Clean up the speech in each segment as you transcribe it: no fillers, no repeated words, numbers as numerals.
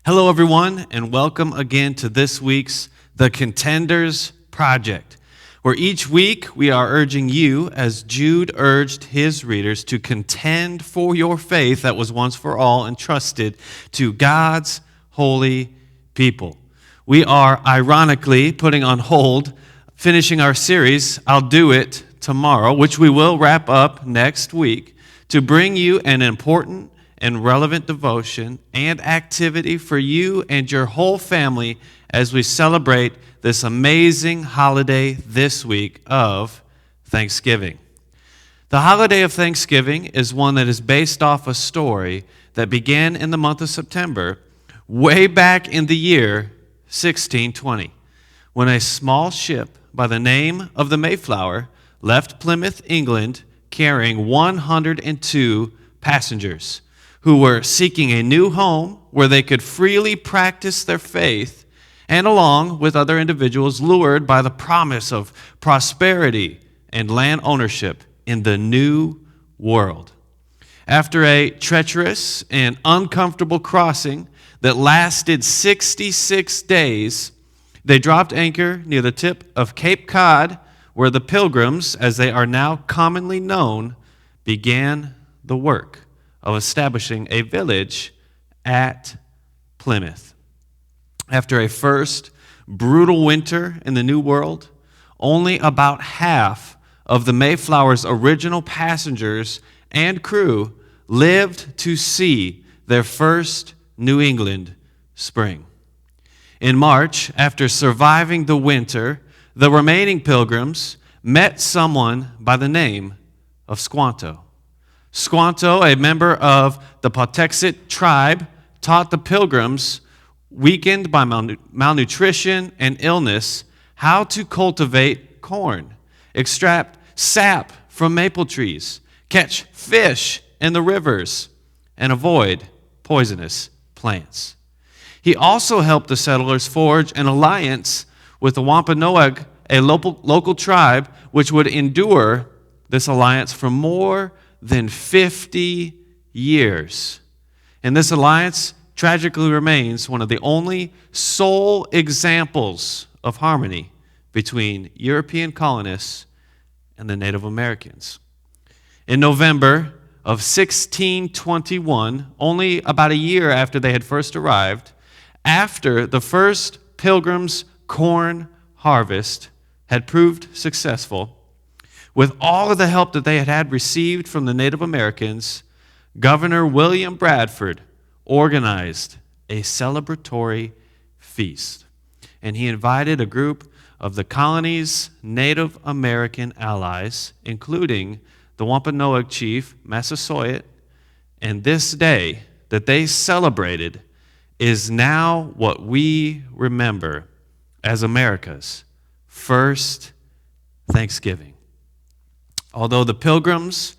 Hello, everyone, and welcome again to this week's The Contenders Project, where each week we are urging you, as Jude urged his readers, to contend for your faith that was once for all entrusted to God's holy people. We are ironically putting on hold, finishing our series, I'll Do It Tomorrow, which we will wrap up next week, to bring you an important and relevant devotion and activity for you and your whole family as we celebrate this amazing holiday this week of Thanksgiving. The holiday of Thanksgiving is one that is based off a story that began in the month of September, way back in the year 1620, when a small ship by the name of the Mayflower left Plymouth, England, carrying 102 passengers who were seeking a new home where they could freely practice their faith, and along with other individuals lured by the promise of prosperity and land ownership in the new world. After a treacherous and uncomfortable crossing that lasted 66 days, they dropped anchor near the tip of Cape Cod, where the Pilgrims, as they are now commonly known, began the work of establishing a village at Plymouth. After a first brutal winter in the New World, only about half of the Mayflower's original passengers and crew lived to see their first New England spring. In March, after surviving the winter, the remaining Pilgrims met someone by the name of Squanto. Squanto, a member of the Pawtuxet tribe, taught the Pilgrims, weakened by malnutrition and illness, how to cultivate corn, extract sap from maple trees, catch fish in the rivers, and avoid poisonous plants. He also helped the settlers forge an alliance with the Wampanoag, a local tribe, which would endure this alliance for more than 50 years. And this alliance tragically remains one of the only sole examples of harmony between European colonists and the Native Americans. In November of 1621, only about a year after they had first arrived, after the first Pilgrims' corn harvest had proved successful, with all of the help that they had received from the Native Americans, Governor William Bradford organized a celebratory feast. And he invited a group of the colony's Native American allies, including the Wampanoag chief, Massasoit, and this day that they celebrated is now what we remember as America's first Thanksgiving. Although the Pilgrims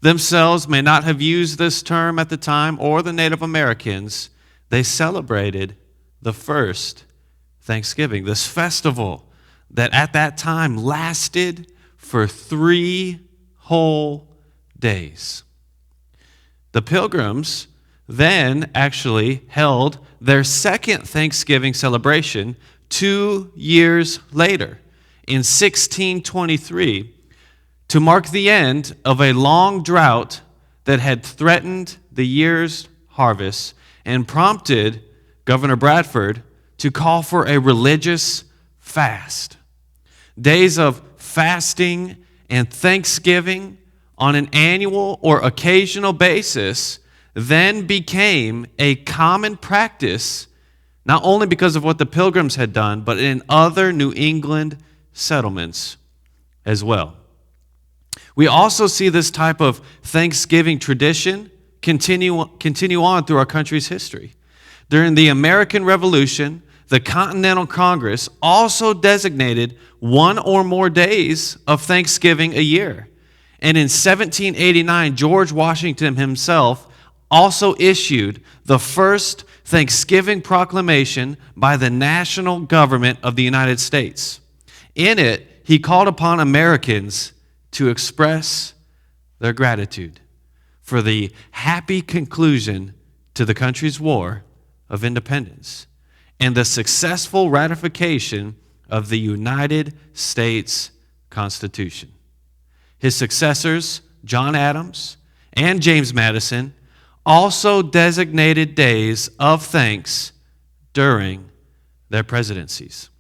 themselves may not have used this term at the time, or the Native Americans, they celebrated the first Thanksgiving, this festival that at that time lasted for 3 whole days. The Pilgrims then actually held their second Thanksgiving celebration 2 years later, in 1623, to mark the end of a long drought that had threatened the year's harvest and prompted Governor Bradford to call for a religious fast. Days of fasting and thanksgiving on an annual or occasional basis then became a common practice, not only because of what the Pilgrims had done, but in other New England settlements as well. We also see this type of Thanksgiving tradition continue on through our country's history. During the American Revolution, the Continental Congress also designated 1 or more days of Thanksgiving a year. And in 1789, George Washington himself also issued the first Thanksgiving proclamation by the national government of the United States. In it, he called upon Americans to express their gratitude for the happy conclusion to the country's war of Independence and the successful ratification of the United States Constitution. His successors, John Adams and James Madison, also designated days of thanks during their presidencies.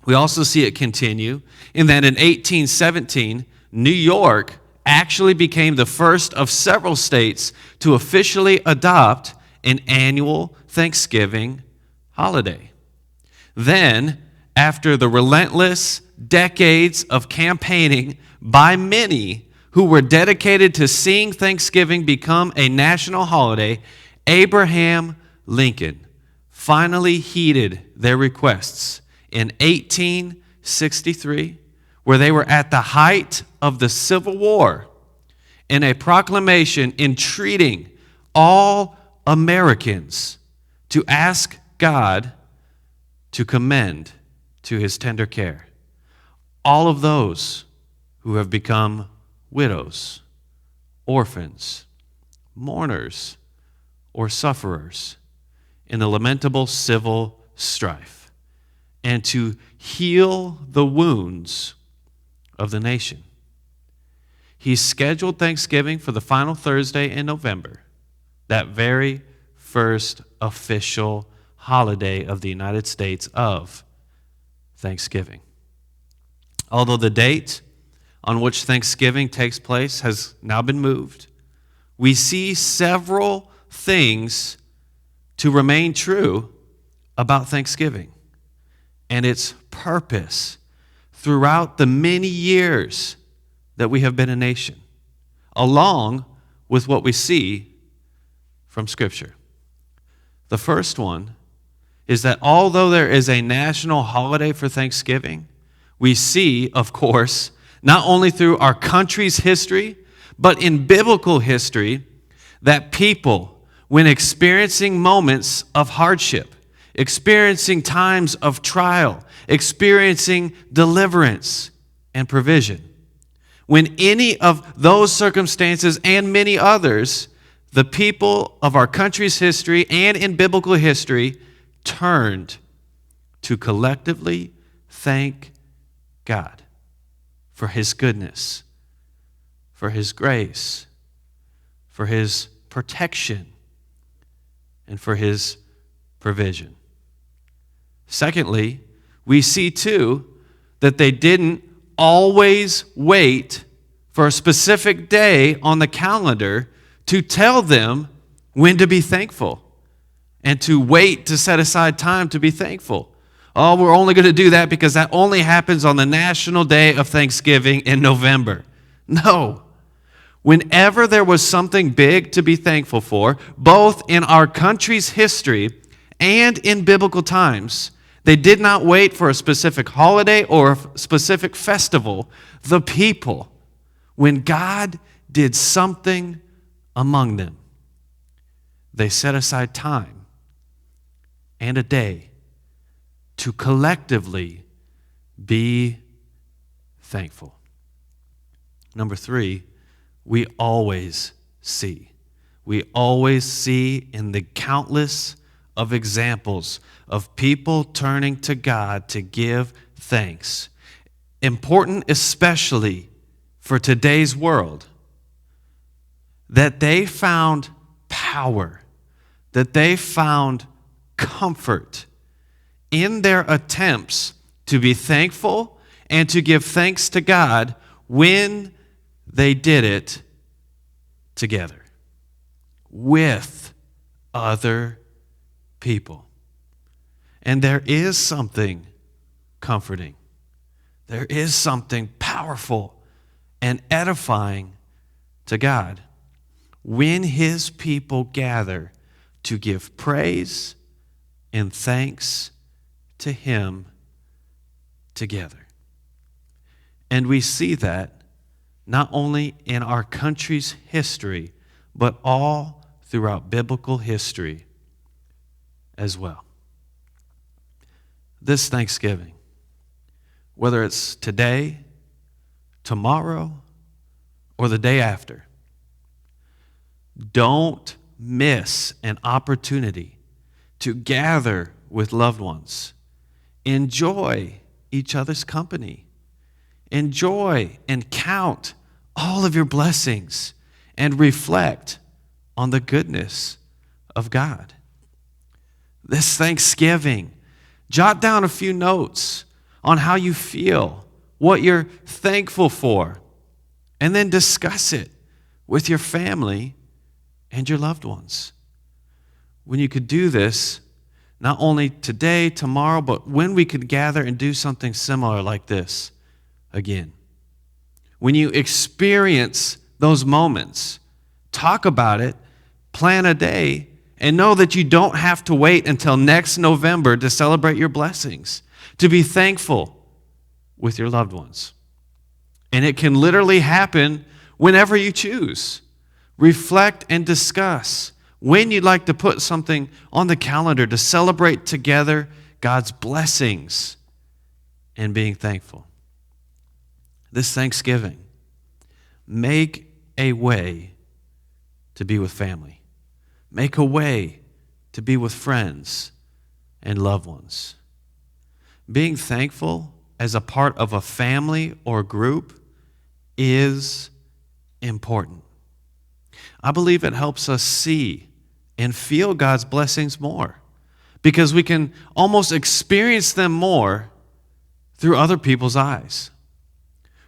We also see it continue in that in 1817, New York actually became the first of several states to officially adopt an annual Thanksgiving holiday. Then, after the relentless decades of campaigning by many who were dedicated to seeing Thanksgiving become a national holiday, Abraham Lincoln finally heeded their requests in 1863, where they were at the height of the Civil War, in a proclamation entreating all Americans to ask God to commend to his tender care all of those who have become widows, orphans, mourners, or sufferers in the lamentable civil strife, and to heal the wounds of the nation. He scheduled Thanksgiving for the final Thursday in November, that very first official holiday of the United States of Thanksgiving. Although the date on which Thanksgiving takes place has now been moved, we see several things to remain true about Thanksgiving and its purpose throughout the many years that we have been a nation, along with what we see from Scripture. The first one is that although there is a national holiday for Thanksgiving, we see, of course, not only through our country's history, but in biblical history, that people, when experiencing moments of hardship, experiencing times of trial, experiencing deliverance and provision, when any of those circumstances and many others, the people of our country's history and in biblical history turned to collectively thank God for his goodness, for his grace, for his protection, and for his provision. Secondly, we see too that they didn't always wait for a specific day on the calendar to tell them when to be thankful and to wait to set aside time to be thankful. Oh, we're only going to do that because that only happens on the National Day of Thanksgiving in November. No. Whenever there was something big to be thankful for, both in our country's history and in biblical times, they did not wait for a specific holiday or a specific festival. The people, when God did something among them, they set aside time and a day to collectively be thankful. Number three, we always see in the countless of examples of people turning to God to give thanks, important especially for today's world, that they found power, that they found comfort in their attempts to be thankful and to give thanks to God when they did it together with other people. And there is something comforting. There is something powerful and edifying to God when his people gather to give praise and thanks to him together. And we see that not only in our country's history, but all throughout biblical history as well. This Thanksgiving, whether it's today, tomorrow, or the day after, don't miss an opportunity to gather with loved ones. Enjoy each other's company. Enjoy and count all of your blessings and reflect on the goodness of God. This Thanksgiving, jot down a few notes on how you feel, what you're thankful for, and then discuss it with your family and your loved ones. When you could do this, not only today, tomorrow, but when we could gather and do something similar like this again. When you experience those moments, talk about it, plan a day, and know that you don't have to wait until next November to celebrate your blessings, to be thankful with your loved ones. And it can literally happen whenever you choose. Reflect and discuss when you'd like to put something on the calendar to celebrate together God's blessings and being thankful. This Thanksgiving, make a way to be with family. Make a way to be with friends and loved ones. Being thankful as a part of a family or group is important. I believe it helps us see and feel God's blessings more because we can almost experience them more through other people's eyes.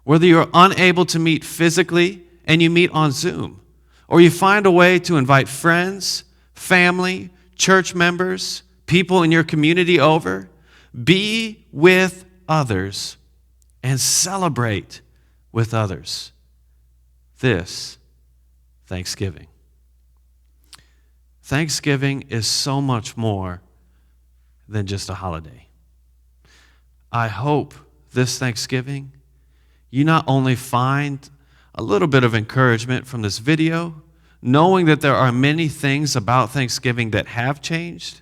Whether you're unable to meet physically and you meet on Zoom, or you find a way to invite friends, family, church members, people in your community over, be with others and celebrate with others this Thanksgiving. Thanksgiving is so much more than just a holiday. I hope this Thanksgiving you not only find a little bit of encouragement from this video, knowing that there are many things about Thanksgiving that have changed,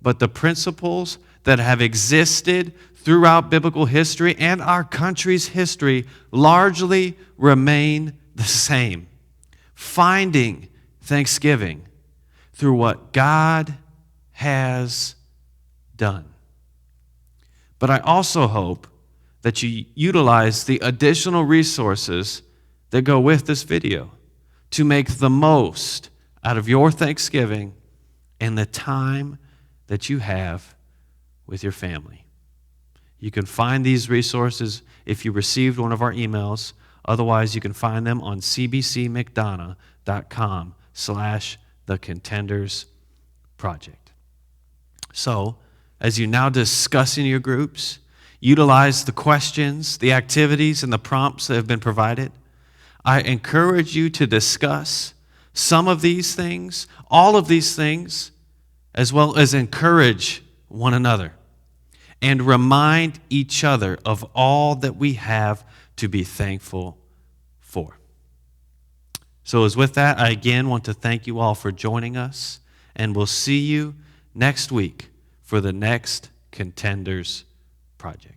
but the principles that have existed throughout biblical history and our country's history largely remain the same. Finding Thanksgiving through what God has done. But I also hope that you utilize the additional resources that go with this video to make the most out of your Thanksgiving and the time that you have with your family. You can find these resources if you received one of our emails. Otherwise, you can find them on cbcmcdonough.com/the-Contenders-project. So, as you now discuss in your groups, utilize the questions, the activities, and the prompts that have been provided. I encourage you to discuss some of these things, all of these things, as well as encourage one another and remind each other of all that we have to be thankful for. So as with that, I again want to thank you all for joining us, and we'll see you next week for the next Contenders project.